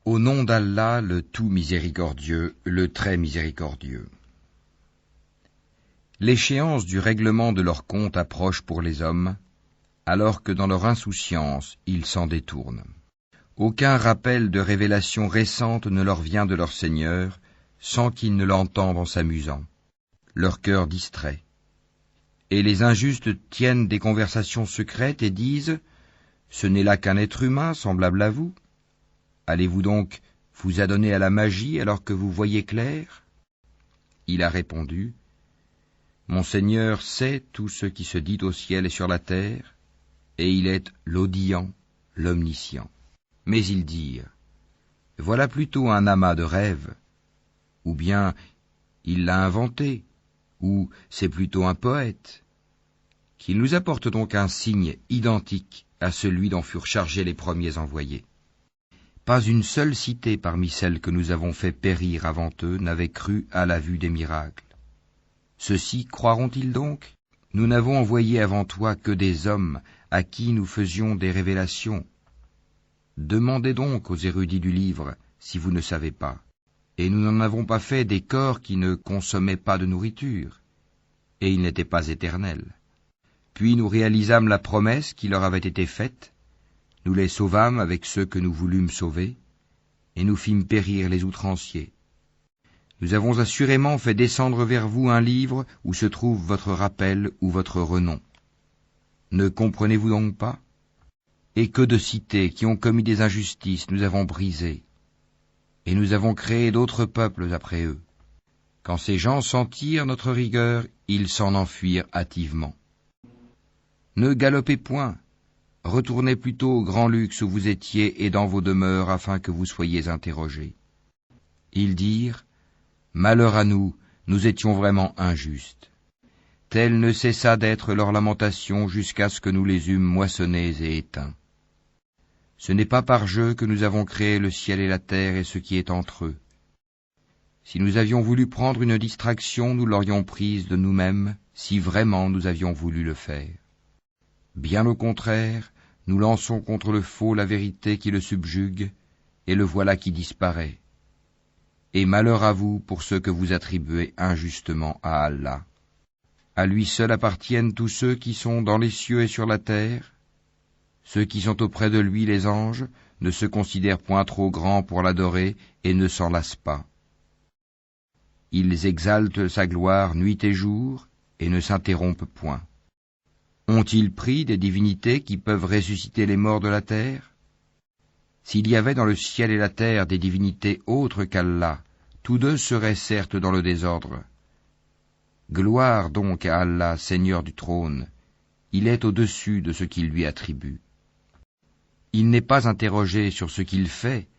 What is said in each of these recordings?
Au nom d'Allah, le tout miséricordieux, le très miséricordieux. L'échéance du règlement de leur compte approche pour les hommes, alors que dans leur insouciance, ils s'en détournent. Aucun rappel de révélation récente ne leur vient de leur Seigneur, sans qu'ils ne l'entendent en s'amusant, leur cœur distrait. Et les injustes tiennent des conversations secrètes et disent « Ce n'est là qu'un être humain semblable à vous. Allez-vous donc vous adonner à la magie alors que vous voyez clair ?» Il a répondu « Mon Seigneur sait tout ce qui se dit au ciel et sur la terre, et il est l'audient, l'omniscient. » Mais ils dirent « Voilà plutôt un amas de rêves, ou bien il l'a inventé, ou c'est plutôt un poète. Qu'il nous apporte donc un signe identique à celui dont furent chargés les premiers envoyés. » Pas une seule cité parmi celles que nous avons fait périr avant eux n'avait cru à la vue des miracles. Ceux-ci croiront-ils donc? Nous n'avons envoyé avant toi que des hommes à qui nous faisions des révélations. Demandez donc aux érudits du livre si vous ne savez pas. Et nous n'en avons pas fait des corps qui ne consommaient pas de nourriture, et ils n'étaient pas éternels. Puis nous réalisâmes la promesse qui leur avait été faite. Nous les sauvâmes avec ceux que nous voulûmes sauver, et nous fîmes périr les outranciers. Nous avons assurément fait descendre vers vous un livre où se trouve votre rappel ou votre renom. Ne comprenez-vous donc pas? Et que de cités qui ont commis des injustices nous avons brisées, et nous avons créé d'autres peuples après eux. Quand ces gens sentirent notre rigueur, ils s'en enfuirent hâtivement. Ne galopez point. Retournez plutôt au grand luxe où vous étiez et dans vos demeures afin que vous soyez interrogés. Ils dirent, « Malheur à nous, nous étions vraiment injustes. » Telle ne cessa d'être leur lamentation jusqu'à ce que nous les eûmes moissonnés et éteints. Ce n'est pas par jeu que nous avons créé le ciel et la terre et ce qui est entre eux. Si nous avions voulu prendre une distraction, nous l'aurions prise de nous-mêmes, si vraiment nous avions voulu le faire. Bien au contraire, nous lançons contre le faux la vérité qui le subjugue, et le voilà qui disparaît. Et malheur à vous pour ce que vous attribuez injustement à Allah. À lui seul appartiennent tous ceux qui sont dans les cieux et sur la terre. Ceux qui sont auprès de lui, les anges, ne se considèrent point trop grands pour l'adorer et ne s'en lassent pas. Ils exaltent sa gloire nuit et jour et ne s'interrompent point. Ont-ils pris des divinités qui peuvent ressusciter les morts de la terre? S'il y avait dans le ciel et la terre des divinités autres qu'Allah, tous deux seraient certes dans le désordre. Gloire donc à Allah, Seigneur du trône, il est au-dessus de ce qu'il lui attribue. Il n'est pas interrogé sur ce qu'il fait,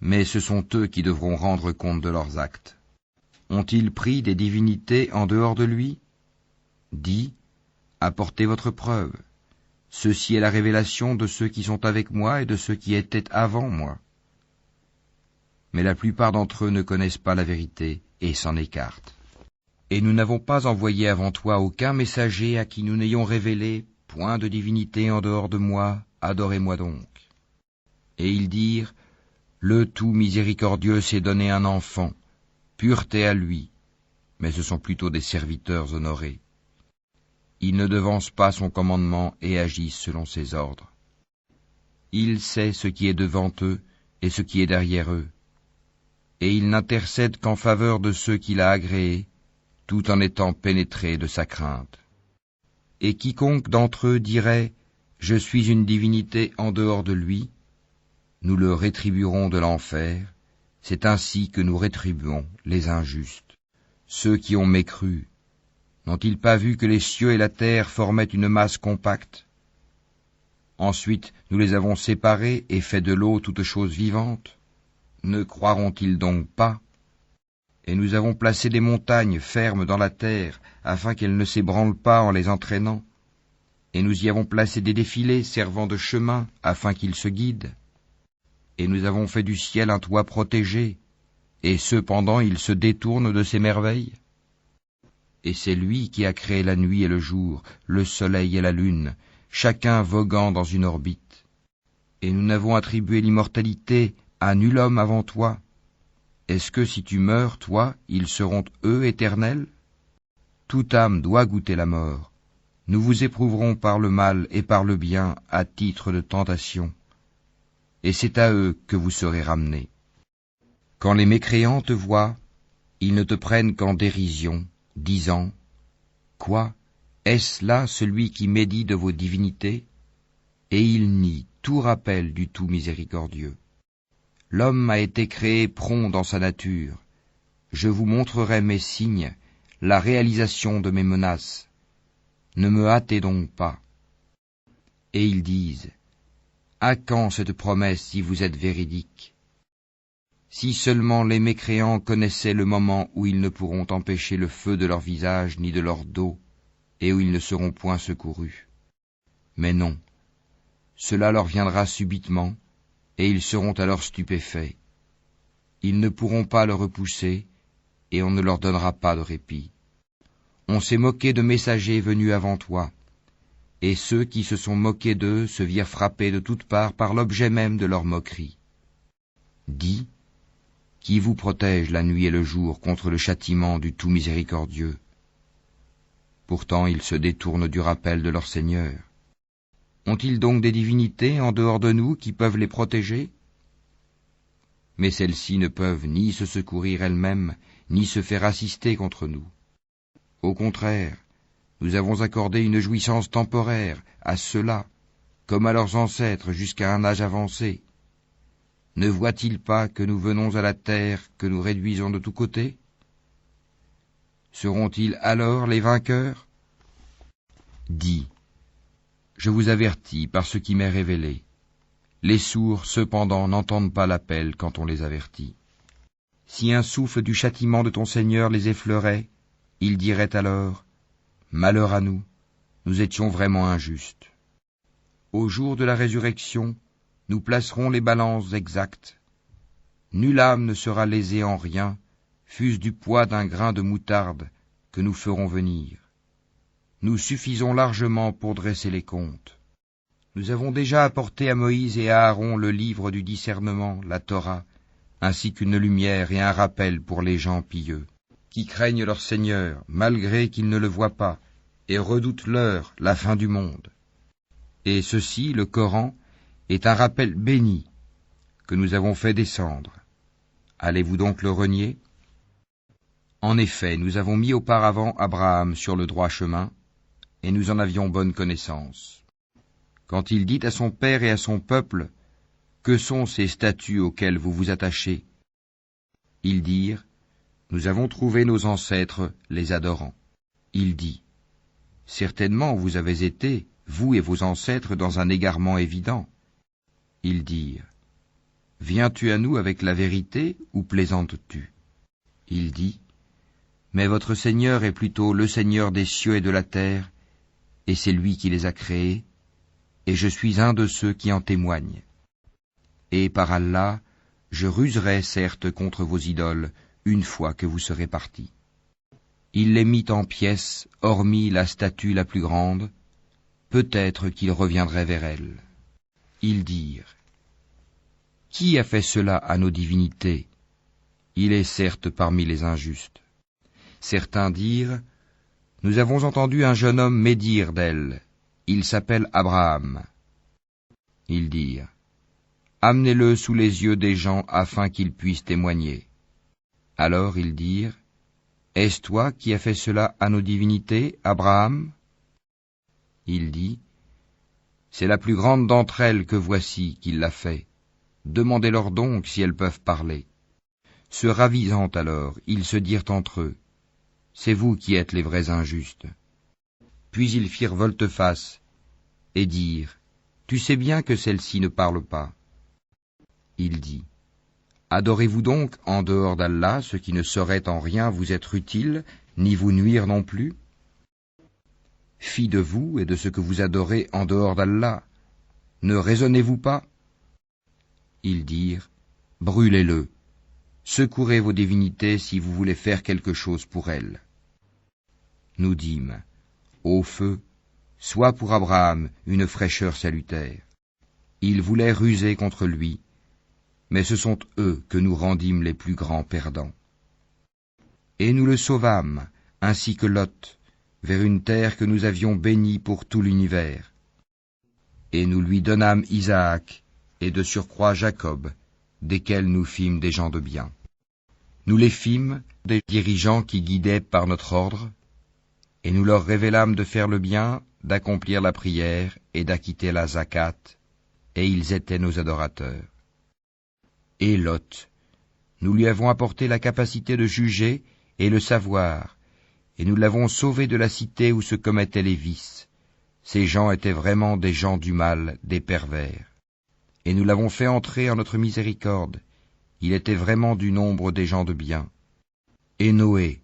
mais ce sont eux qui devront rendre compte de leurs actes. Ont-ils pris des divinités en dehors de lui? Dis, apportez votre preuve. Ceci est la révélation de ceux qui sont avec moi et de ceux qui étaient avant moi. Mais la plupart d'entre eux ne connaissent pas la vérité et s'en écartent. Et nous n'avons pas envoyé avant toi aucun messager à qui nous n'ayons révélé point de divinité en dehors de moi, adorez-moi donc. Et ils dirent, le tout miséricordieux s'est donné un enfant, pureté à lui, mais ce sont plutôt des serviteurs honorés. Ils ne devancent pas son commandement et agissent selon ses ordres. Il sait ce qui est devant eux et ce qui est derrière eux, et il n'intercède qu'en faveur de ceux qu'il a agréés, tout en étant pénétré de sa crainte. Et quiconque d'entre eux dirait « Je suis une divinité en dehors de lui », nous le rétribuerons de l'enfer, c'est ainsi que nous rétribuons les injustes. Ceux qui ont mécru, n'ont-ils pas vu que les cieux et la terre formaient une masse compacte? Ensuite, nous les avons séparés et fait de l'eau toute chose vivante. Ne croiront-ils donc pas? Et nous avons placé des montagnes fermes dans la terre, afin qu'elles ne s'ébranlent pas en les entraînant. Et nous y avons placé des défilés servant de chemin, afin qu'ils se guident. Et nous avons fait du ciel un toit protégé, et cependant il se détourne de ses merveilles. Et c'est lui qui a créé la nuit et le jour, le soleil et la lune, chacun voguant dans une orbite. Et nous n'avons attribué l'immortalité a nul homme avant toi? Est-ce que si tu meurs, toi, ils seront eux éternels? Toute âme doit goûter la mort. Nous vous éprouverons par le mal et par le bien à titre de tentation, et c'est à eux que vous serez ramenés. Quand les mécréants te voient, ils ne te prennent qu'en dérision, disant: Quoi? Est-ce là celui qui médit de vos divinités? Et ils nient tout rappel du tout miséricordieux. L'homme a été créé prompt dans sa nature. Je vous montrerai mes signes, la réalisation de mes menaces. Ne me hâtez donc pas. Et ils disent: À quand cette promesse si vous êtes véridique? Si seulement les mécréants connaissaient le moment où ils ne pourront empêcher le feu de leur visage ni de leur dos, et où ils ne seront point secourus. Mais non, cela leur viendra subitement, et ils seront alors stupéfaits. Ils ne pourront pas le repousser, et on ne leur donnera pas de répit. On s'est moqué de messagers venus avant toi, et ceux qui se sont moqués d'eux se virent frappés de toutes parts par l'objet même de leur moquerie. Dis: Qui vous protège la nuit et le jour contre le châtiment du tout miséricordieux? Pourtant ils se détournent du rappel de leur Seigneur. Ont-ils donc des divinités en dehors de nous qui peuvent les protéger? Mais celles-ci ne peuvent ni se secourir elles-mêmes, ni se faire assister contre nous. Au contraire, nous avons accordé une jouissance temporaire à ceux-là, comme à leurs ancêtres jusqu'à un âge avancé. Ne voient-ils pas que nous venons à la terre que nous réduisons de tous côtés? Seront-ils alors les vainqueurs? Dis: Je vous avertis par ce qui m'est révélé. Les sourds, cependant, n'entendent pas l'appel quand on les avertit. Si un souffle du châtiment de ton Seigneur les effleurait, ils diraient alors: Malheur à nous, nous étions vraiment injustes. Au jour de la résurrection, nous placerons les balances exactes. Nulle âme ne sera lésée en rien, fût-ce du poids d'un grain de moutarde que nous ferons venir. Nous suffisons largement pour dresser les comptes. Nous avons déjà apporté à Moïse et à Aaron le livre du discernement, la Torah, ainsi qu'une lumière et un rappel pour les gens pieux, qui craignent leur Seigneur, malgré qu'ils ne le voient pas, et redoutent l'heure, la fin du monde. Et ceci, le Coran, est un rappel béni que nous avons fait descendre. Allez-vous donc le renier? En effet, nous avons mis auparavant Abraham sur le droit chemin, et nous en avions bonne connaissance. Quand il dit à son père et à son peuple: Que sont ces statues auxquelles vous vous attachez? Ils dirent: Nous avons trouvé nos ancêtres les adorant. Il dit: Certainement vous avez été, vous et vos ancêtres, dans un égarement évident. Ils dirent: Viens-tu à nous avec la vérité ou plaisantes-tu? Il dit: Mais votre Seigneur est plutôt le Seigneur des cieux et de la terre, et c'est lui qui les a créés, et je suis un de ceux qui en témoignent. Et par Allah, je ruserai certes contre vos idoles une fois que vous serez partis. Il les mit en pièces, hormis la statue la plus grande, peut-être qu'il reviendrait vers elle. Ils dirent: Qui a fait cela à nos divinités? Il est certes parmi les injustes. Certains dirent: Nous avons entendu un jeune homme médire d'elle. Il s'appelle Abraham. Ils dirent: Amenez-le sous les yeux des gens afin qu'ils puissent témoigner. Alors ils dirent: Est-ce toi qui as fait cela à nos divinités, Abraham? Il dit: C'est la plus grande d'entre elles que voici qui l'a fait. Demandez-leur donc si elles peuvent parler. Se ravisant alors, ils se dirent entre eux: C'est vous qui êtes les vrais injustes. Puis ils firent volte-face et dirent: Tu sais bien que celle-ci ne parle pas. Il dit: Adorez-vous donc en dehors d'Allah ce qui ne saurait en rien vous être utile, ni vous nuire non plus? Fi de vous et de ce que vous adorez en dehors d'Allah. Ne raisonnez-vous pas? Ils dirent: Brûlez-le. Secourez vos divinités si vous voulez faire quelque chose pour elles. Nous dîmes: Ô feu, sois pour Abraham une fraîcheur salutaire. Ils voulaient ruser contre lui, mais ce sont eux que nous rendîmes les plus grands perdants. Et nous le sauvâmes, ainsi que Lot, vers une terre que nous avions bénie pour tout l'univers. Et nous lui donnâmes Isaac, et de surcroît Jacob, desquels nous fîmes des gens de bien. Nous les fîmes des dirigeants qui guidaient par notre ordre, et nous leur révélâmes de faire le bien, d'accomplir la prière et d'acquitter la zakat, et ils étaient nos adorateurs. Et Lot, nous lui avons apporté la capacité de juger et le savoir, et nous l'avons sauvé de la cité où se commettaient les vices. Ces gens étaient vraiment des gens du mal, des pervers. Et nous l'avons fait entrer en notre miséricorde. Il était vraiment du nombre des gens de bien. Et Noé,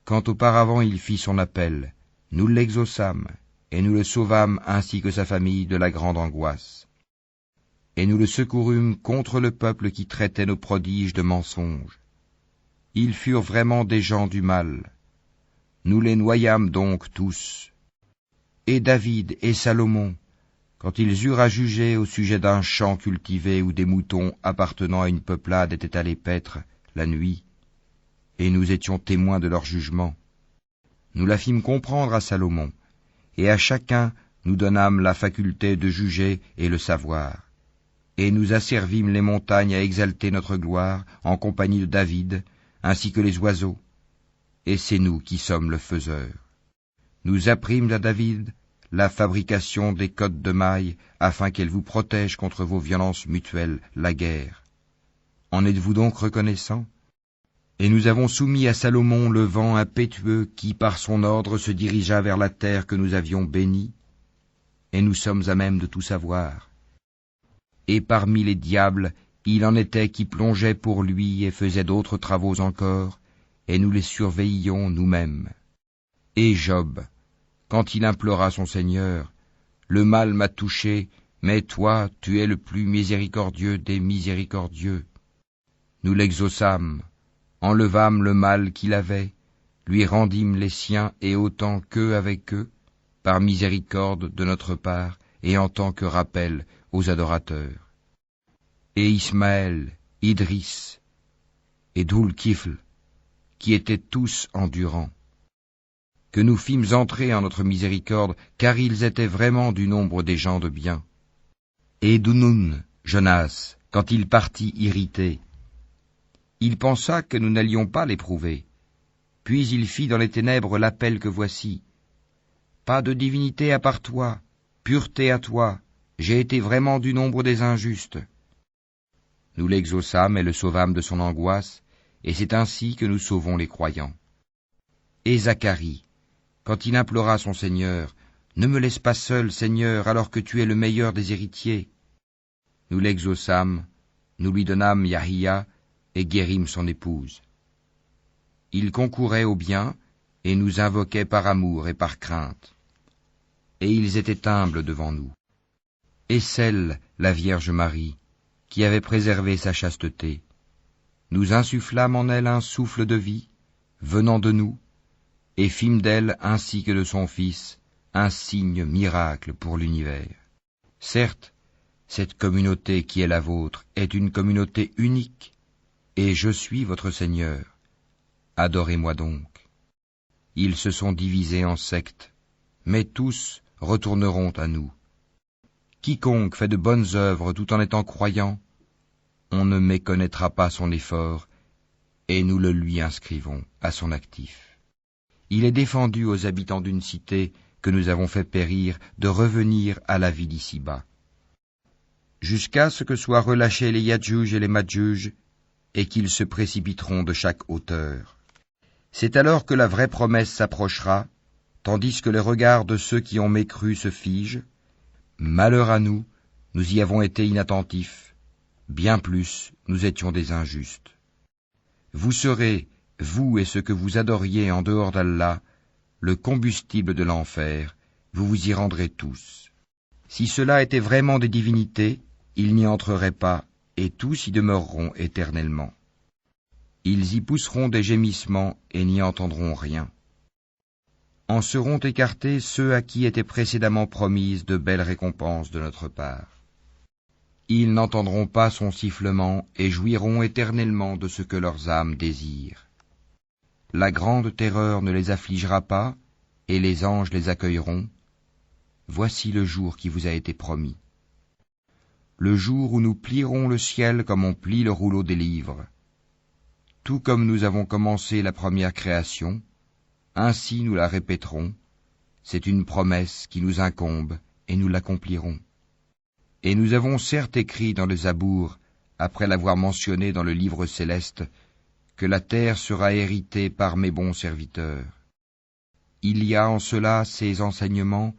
quand auparavant il fit son appel, nous l'exaucâmes, et nous le sauvâmes ainsi que sa famille de la grande angoisse. Et nous le secourûmes contre le peuple qui traitait nos prodiges de mensonges. Ils furent vraiment des gens du mal. Nous les noyâmes donc tous. Et David et Salomon, quand ils eurent à juger au sujet d'un champ cultivé où des moutons appartenant à une peuplade étaient allés paître la nuit, et nous étions témoins de leur jugement, nous la fîmes comprendre à Salomon, et à chacun nous donnâmes la faculté de juger et le savoir. Et nous asservîmes les montagnes à exalter notre gloire en compagnie de David, ainsi que les oiseaux. Et c'est nous qui sommes le faiseur. Nous apprîmes à David la fabrication des cottes de mailles, afin qu'elles vous protègent contre vos violences mutuelles, la guerre. En êtes-vous donc reconnaissants? Et nous avons soumis à Salomon le vent impétueux qui, par son ordre, se dirigea vers la terre que nous avions bénie, et nous sommes à même de tout savoir. Et parmi les diables, il en était qui plongeaient pour lui et faisaient d'autres travaux encore, et nous les surveillions nous-mêmes. Et Job, quand il implora son Seigneur, « Le mal m'a touché, mais toi, tu es le plus miséricordieux des miséricordieux. » Nous l'exaucâmes, enlevâmes le mal qu'il avait, lui rendîmes les siens et autant qu'eux avec eux, par miséricorde de notre part et en tant que rappel aux adorateurs. Et Ismaël, Idris et Dhul-Kifl, qui étaient tous endurants, que nous fîmes entrer en notre miséricorde, car ils étaient vraiment du nombre des gens de bien. Et Dunun, Jonas, quand il partit irrité, il pensa que nous n'allions pas l'éprouver. Puis il fit dans les ténèbres l'appel que voici. Pas de divinité à part toi, pureté à toi, j'ai été vraiment du nombre des injustes. Nous l'exaucâmes et le sauvâmes de son angoisse, et c'est ainsi que nous sauvons les croyants. Et Zacharie, quand il implora son Seigneur, « Ne me laisse pas seul, Seigneur, alors que tu es le meilleur des héritiers. » Nous l'exaucâmes, nous lui donnâmes Yahia, et guérîmes son épouse. Il concourait au bien, et nous invoquait par amour et par crainte. Et ils étaient humbles devant nous. Et celle, la Vierge Marie, qui avait préservé sa chasteté, nous insufflâmes en elle un souffle de vie, venant de nous, et fîmes d'elle, ainsi que de son Fils, un signe miracle pour l'univers. Certes, cette communauté qui est la vôtre est une communauté unique, et je suis votre Seigneur. Adorez-moi donc. Ils se sont divisés en sectes, mais tous retourneront à nous. Quiconque fait de bonnes œuvres tout en étant croyant, on ne méconnaîtra pas son effort, et nous le lui inscrivons à son actif. Il est défendu aux habitants d'une cité que nous avons fait périr de revenir à la vie d'ici-bas, jusqu'à ce que soient relâchés les Yadjuj et les Madjuj, et qu'ils se précipiteront de chaque hauteur. C'est alors que la vraie promesse s'approchera, tandis que les regards de ceux qui ont mécru se figent. Malheur à nous, nous y avons été inattentifs. Bien plus, nous étions des injustes. Vous serez, vous et ceux que vous adoriez en dehors d'Allah, le combustible de l'enfer, vous vous y rendrez tous. Si cela était vraiment des divinités, ils n'y entreraient pas, et tous y demeureront éternellement. Ils y pousseront des gémissements et n'y entendront rien. En seront écartés ceux à qui étaient précédemment promises de belles récompenses de notre part. Ils n'entendront pas son sifflement et jouiront éternellement de ce que leurs âmes désirent. La grande terreur ne les affligera pas, et les anges les accueilleront. Voici le jour qui vous a été promis. Le jour où nous plierons le ciel comme on plie le rouleau des livres. Tout comme nous avons commencé la première création, ainsi nous la répéterons. C'est une promesse qui nous incombe, et nous l'accomplirons. Et nous avons certes écrit dans le Zabour, après l'avoir mentionné dans le livre céleste, que la terre sera héritée par mes bons serviteurs. Il y a en cela, ces enseignements,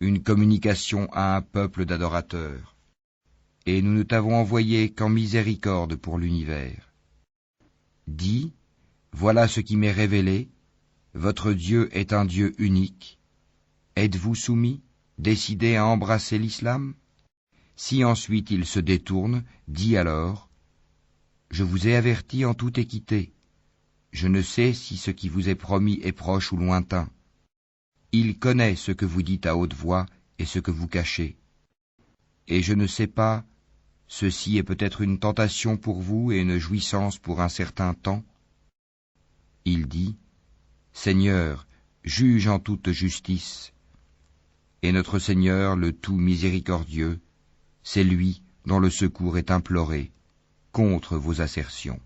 une communication à un peuple d'adorateurs. Et nous ne t'avons envoyé qu'en miséricorde pour l'univers. Dis, voilà ce qui m'est révélé, votre Dieu est un Dieu unique. Êtes-vous soumis, décidés à embrasser l'islam? Si ensuite il se détourne, dis alors, je vous ai averti en toute équité. Je ne sais si ce qui vous est promis est proche ou lointain. Il connaît ce que vous dites à haute voix et ce que vous cachez. Et je ne sais pas, ceci est peut-être une tentation pour vous et une jouissance pour un certain temps. Il dit, Seigneur, juge en toute justice. Et notre Seigneur, le tout miséricordieux, c'est lui dont le secours est imploré contre vos assertions.